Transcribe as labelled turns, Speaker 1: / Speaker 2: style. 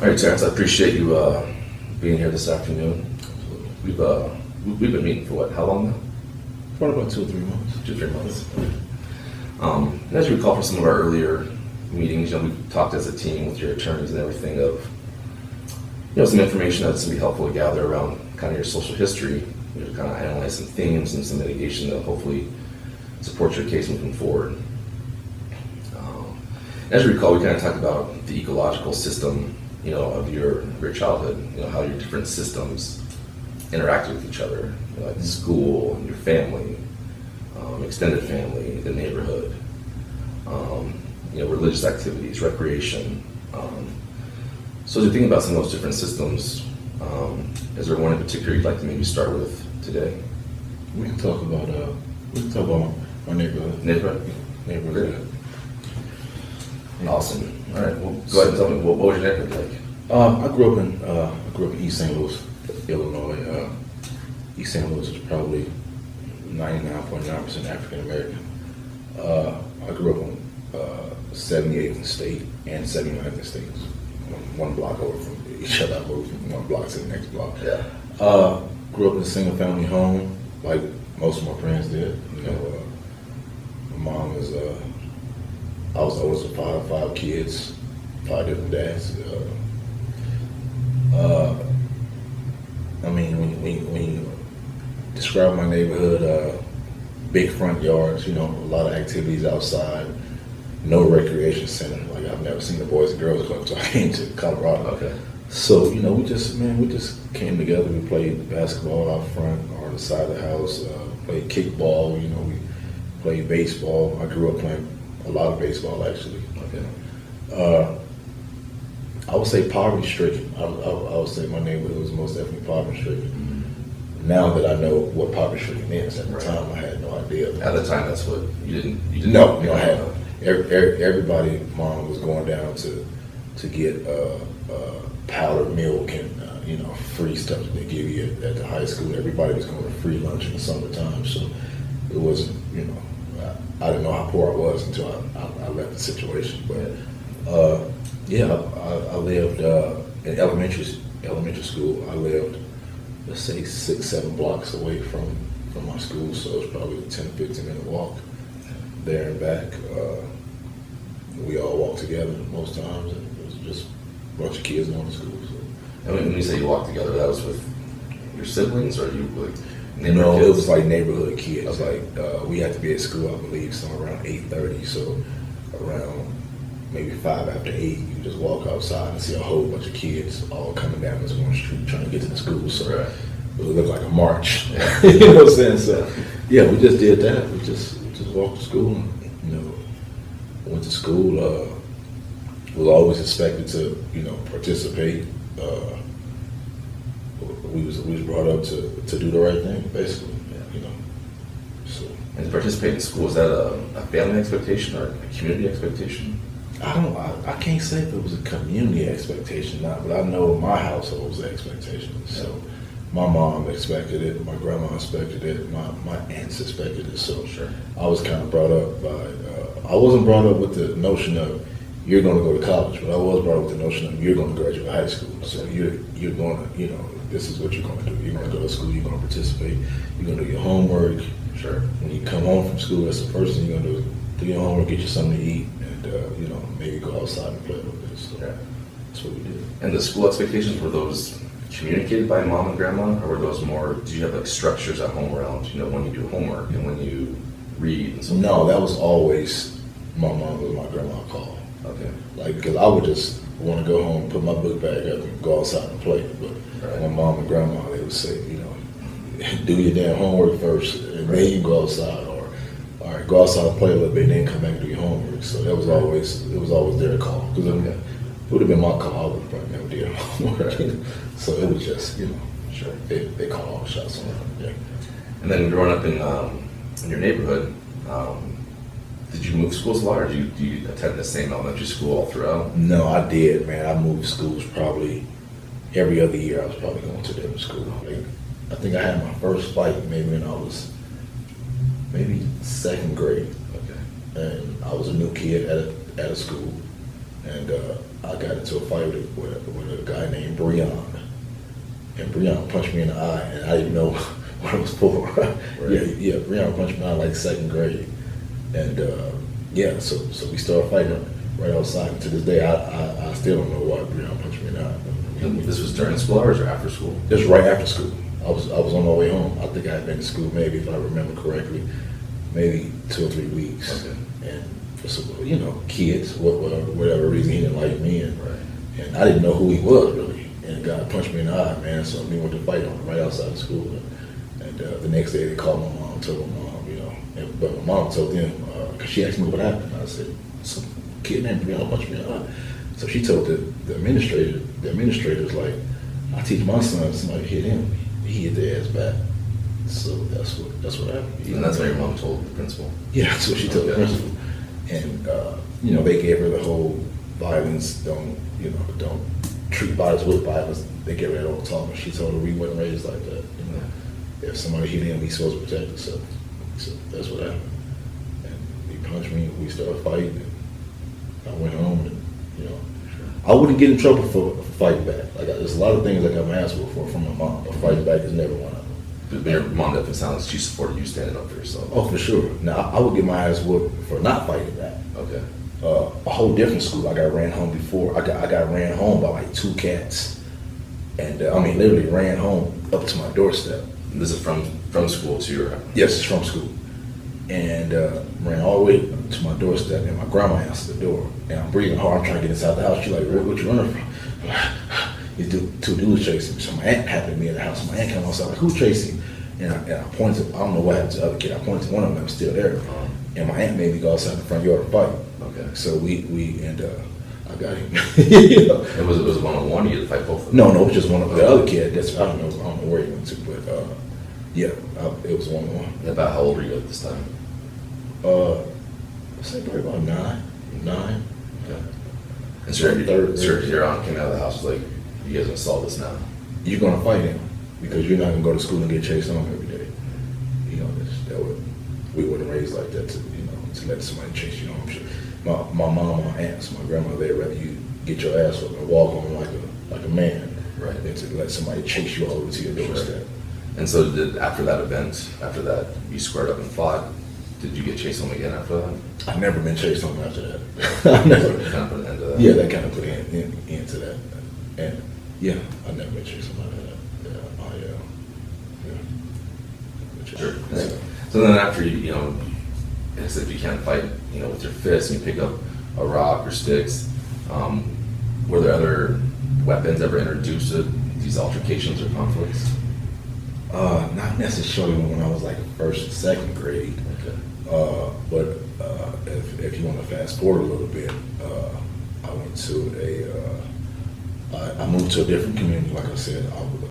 Speaker 1: All right, Terrence, I appreciate you being here this afternoon. We've been meeting for what? How long now?
Speaker 2: Probably about 2 or 3 months.
Speaker 1: 2 or 3 months. And as you recall from some of our earlier meetings, we talked as a team with your attorneys and everything of some information that's going to be helpful to gather around kind of your social history, to kind of analyze some themes and some mitigation that hopefully supports your case moving forward. As you recall, we kind of talked about the ecological system, of your childhood, how your different systems interact with each other, like school, your family, extended family, the neighborhood, religious activities, recreation. So as you think about some of those different systems, is there one in particular you'd like to maybe start with today?
Speaker 2: We can talk about my neighborhood.
Speaker 1: Neighborhood. Awesome. All right. Well, go ahead and tell me what was your neighborhood like?
Speaker 2: I grew up in East St. Louis, Illinois. East St. Louis is probably 99.9% African American. I grew up on 78th and State and 79th and State, one block over from each other. I moved from one block to the next block.
Speaker 1: Yeah.
Speaker 2: Grew up in a single family home, like most of my friends did. My mom was. I was the oldest of five kids, 5 different dads. When you describe my neighborhood, big front yards, a lot of activities outside, no recreation center. Like I've never seen the Boys and Girls Club until I came to Colorado.
Speaker 1: Okay.
Speaker 2: So, we just came together. We played basketball out front or on the side of the house, played kickball, we played baseball. I grew up playing a lot of baseball, actually.
Speaker 1: Okay.
Speaker 2: I would say poverty-stricken. I would say my neighborhood was most definitely poverty-stricken. Mm-hmm. Now that I know what poverty-stricken is, at the time I had no idea.
Speaker 1: At the time, that's what you didn't.
Speaker 2: No, I had. Everybody, mom was going down to get powdered milk and free stuff that they give you at the high school. Everybody was going to free lunch in the summertime, so it wasn't. I didn't know how poor I was until I left the situation. But I lived in elementary school. I lived, let's say, 6-7 blocks away from my school, so it was probably a 10-15 minute walk there and back. We all walked together most times, and it was just a bunch of kids going to school. So.
Speaker 1: And when you say you walked together, that was with your siblings, or you like?
Speaker 2: No, it was like neighborhood kids.
Speaker 1: Okay.
Speaker 2: Like we had to be at school, I believe, somewhere around 8:30. So around maybe 5 after 8, you just walk outside and see a whole bunch of kids all coming down this one street trying to get to the school. So
Speaker 1: right.
Speaker 2: It would look like a march. You know what I'm saying? So yeah, we just did that. We just walked to school and went to school. Was always expected to participate. We was brought up to do the right thing, basically. So.
Speaker 1: And to participate in school, is that a family expectation or a community expectation?
Speaker 2: I can't say if it was a community expectation or not, but I know my household was the expectation. Yeah. So my mom expected it, my grandma expected it, my aunts expected it. So
Speaker 1: sure.
Speaker 2: I was kind of brought up by. I wasn't brought up with the notion of you're going to go to college, but I was brought up with the notion of you're going to graduate high school. Okay. So you're going to this is what you're going to do. You're going to go to school. You're going to participate. You're going to do your homework.
Speaker 1: Sure.
Speaker 2: When you come home from school, that's the first thing you're going to do your homework, get you something to eat, and maybe go outside and play a little bit. So that's what we did.
Speaker 1: And the school expectations, were those communicated by mom and grandma, or were those more? Did you have like structures at home around when you do homework and when you read and so?
Speaker 2: No, that was always my mom or my grandma call.
Speaker 1: Okay.
Speaker 2: Like because I would just want to go home, put my book bag up, and go outside and play. But my mom and grandma, they would say, do your damn homework first, and then you go outside, or all right, go outside and play a little bit, and then come back and do your homework. So that was always their call. Because it would have been my call, I would have probably never did homework. So it was just,
Speaker 1: sure,
Speaker 2: they call all the shots on that. Yeah.
Speaker 1: And then growing up in your neighborhood, did you move schools a lot, or do you attend the same elementary school all throughout?
Speaker 2: No, I did, man. I moved schools probably every other year. I was probably going to a different school. Like, I think I had my first fight maybe when I was maybe second grade.
Speaker 1: Okay.
Speaker 2: And I was a new kid at a school, and I got into a fight with a guy named Breon. And Breon punched me in the eye, and I didn't know what it was for. Yeah, Breon punched me in the eye like second grade. And yeah, so we started fighting right outside. And to this day, I still don't know why Breon punched me in the eye.
Speaker 1: And this was during school hours or after school?
Speaker 2: This was right after school. I was on my way home. I think I had been to school maybe, if I remember correctly, maybe 2 or 3 weeks.
Speaker 1: Okay.
Speaker 2: And for some, you know, kids, whatever reason, he didn't like me, and
Speaker 1: Right.
Speaker 2: and I didn't know who he was really. And the guy punched me in the eye, man. So we went to fight on him right outside of school. And the next day they called my mom, told my mom, you know. But my mom told them because she asked me what happened. I said, some kid named Breon punched me in the eye. So she told the administrator. The administrator's like, I teach my son, somebody hit him, he hit their ass back. So that's what happened.
Speaker 1: And that's what your mom told the principal?
Speaker 2: Yeah, that's what she told the
Speaker 1: Okay.
Speaker 2: principal. And you know, they gave her the whole violence, don't treat violence with violence. They gave her that old talk, and she told her we wasn't raised like that. You know, if somebody hit him, he's supposed to protect himself. So that's what happened. And he punched me, and we started fighting. And I went home, and you know, I wouldn't get in trouble for fighting back. Like there's a lot of things I got my ass whooped for from my mom, but fighting back is never one of them.
Speaker 1: But your mom definitely sounds like she supported you standing up for yourself.
Speaker 2: Oh, for sure. Now I would get my ass whooped for not fighting back.
Speaker 1: Okay.
Speaker 2: A whole different school. I got ran home before. I got ran home by like 2 cats, and I mean literally ran home up to my doorstep.
Speaker 1: This is from school to your...
Speaker 2: Yes, it's from school, and ran all the way to my doorstep. And my grandma answered the door, and I'm breathing hard. I'm trying to get inside the house. She's like, "What you running from?" These 2 dudes chasing me. So my aunt happened to be in the house. My aunt came outside like, "Who's chasing?" And I pointed. I don't know what happened to the other kid. I pointed to one of them. I'm still there. And my aunt made me go outside the front yard and fight.
Speaker 1: Okay.
Speaker 2: So we and I got him. You know?
Speaker 1: It was one-on-one, you had to fight both of them?
Speaker 2: No, it was just one of the other kid. That's I don't know where he went to, but yeah, it was 1-on-1.
Speaker 1: And about how old were you at this time?
Speaker 2: I say probably about 9.
Speaker 1: Okay. And so your aunt came out of the house was like, you guys gonna solve this now?
Speaker 2: You're gonna fight him because you're not gonna go to school and get chased home every day. You know, we weren't raised like that to let somebody chase you home. My mom, my aunts, my grandma, they'd rather you get your ass up and walk home like a man,
Speaker 1: Right.
Speaker 2: than to let somebody chase you all over to your doorstep.
Speaker 1: Sure. And so after that you squared up and fought, did you get chased home again after that?
Speaker 2: I've never been chased home after that. I never.
Speaker 1: Kind of put an end to that?
Speaker 2: Yeah, that kind of put an end into that. And yeah, I've never been chased home after that. Yeah.
Speaker 1: Sure. So then after you know, as if you can't fight, you know, with your fists, and you pick up a rock or sticks, were there other weapons ever introduced to these altercations or conflicts?
Speaker 2: Not necessarily when I was like first, second grade.
Speaker 1: Okay.
Speaker 2: But if you want to fast forward a little bit, I went to I moved to a different community. Like I said,